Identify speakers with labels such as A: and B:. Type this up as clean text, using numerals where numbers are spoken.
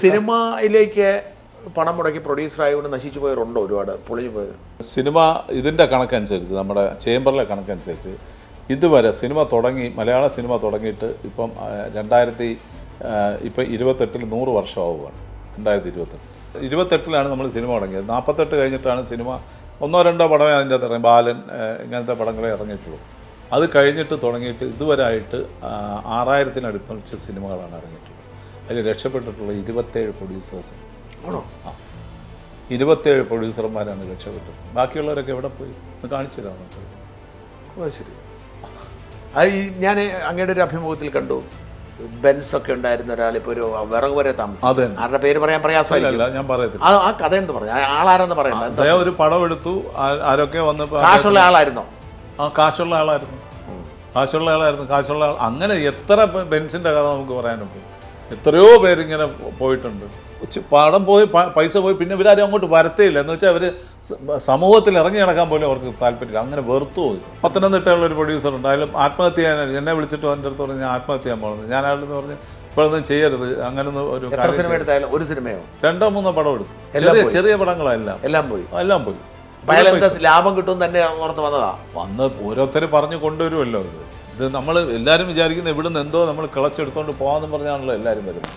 A: സിനിമയിലേക്ക് പണം മുടക്കി പ്രൊഡ്യൂസർ ആയതുകൊണ്ട് നശിച്ചു പോയവരുണ്ടോ? ഒരുപാട് പൊളിഞ്ഞു പോയത്.
B: സിനിമ ഇതിൻ്റെ കണക്കനുസരിച്ച്, നമ്മുടെ ചേംബറിലെ കണക്കനുസരിച്ച് ഇതുവരെ സിനിമ തുടങ്ങി, മലയാള സിനിമ തുടങ്ങിയിട്ട് ഇപ്പം 2028 100 വർഷമാവുകയാണ്. 2028 നമ്മൾ സിനിമ തുടങ്ങിയത്. 48 കഴിഞ്ഞിട്ടാണ് സിനിമ 1-2 പടമേ അതിൻ്റെ അകത്ത് ഇറങ്ങി, ബാലൻ ഇങ്ങനത്തെ പടങ്ങളെ ഇറങ്ങിയിട്ടുള്ളൂ. അത് കഴിഞ്ഞിട്ട് തുടങ്ങിയിട്ട് ഇതുവരെ ആയിട്ട് 6000-ത്തിനടുപ്പിച്ച് സിനിമകളാണ് ഇറങ്ങിയിട്ടുള്ളത്. അതിൽ രക്ഷപ്പെട്ടിട്ടുള്ള 27 പ്രൊഡ്യൂസേഴ്സ്
A: ആണോ?
B: ആ, 27 പ്രൊഡ്യൂസർമാരാണ് രക്ഷപ്പെട്ടത്. ബാക്കിയുള്ളവരൊക്കെ എവിടെ പോയി ഒന്ന് കാണിച്ചു തരാം നമുക്ക്.
A: ശരി. അത് ഞാൻ അങ്ങയുടെ ഒരു അഭിമുഖത്തിൽ കണ്ടു, ബെൻസ് ഒക്കെ ഉണ്ടായിരുന്ന ഒരാളിപ്പോൾ ഒരു വിറക് വരെ താമസം. ആരുടെ പേര് പറയാൻ പ്രയാസമില്ല,
B: ഞാൻ പറയത്തില്ല.
A: ആ കഥ എന്ത് പറഞ്ഞു? ആളാരെന്ന് പറയണ്ട.
B: ഒരു പടം എടുത്തു, ആരൊക്കെ വന്നപ്പോൾ
A: കാശുള്ള ആളായിരുന്നോ?
B: ആ, കാശുള്ള ആളായിരുന്നു. അങ്ങനെ എത്ര ബെൻസിൻ്റെ കഥ നമുക്ക് പറയാനുണ്ട്. എത്രയോ പേരിങ്ങനെ പോയിട്ടുണ്ട്. പടം പോയി, പൈസ പോയി, പിന്നെ ഇവരാരും അങ്ങോട്ട് വരത്തേയില്ല. എന്ന് വെച്ചാൽ അവർ സമൂഹത്തിൽ ഇറങ്ങി നടക്കാൻ പോലും അവർക്ക് താല്പര്യമില്ല. അങ്ങനെ വെറുത്തു പോയി. പത്തനംതിട്ടയുള്ള ഒരു പ്രൊഡ്യൂസർ ഉണ്ട്, അതിലും ആത്മഹത്യ ചെയ്യാൻ എന്നെ വിളിച്ചിട്ട് എൻ്റെ അടുത്ത് പറഞ്ഞ് ഞാൻ ആത്മഹത്യ ചെയ്യാൻ പോകുന്നത്. ഞാൻ അയാളെന്ന് പറഞ്ഞ് ഇപ്പോഴൊന്നും ചെയ്യരുത്, അങ്ങനൊന്നും ഒരു
A: സിനിമ എടുത്താലും ഒരു സിനിമയോ
B: 2-3 പടം എടുത്തു. ചെറിയ പടങ്ങളെല്ലാം പോയി.
A: ലാഭം കിട്ടും തന്നെ ഓർത്ത്
B: വന്ന് ഓരോരുത്തർ പറഞ്ഞു കൊണ്ടുവരുമല്ലോ. ഇത് നമ്മൾ എല്ലാവരും വിചാരിക്കുന്ന ഇവിടുന്ന് എന്തോ നമ്മൾ കിളച്ചെടുത്തോണ്ട് പോകാമെന്ന് പറഞ്ഞാണല്ലോ എല്ലാവരും വരുന്നത്.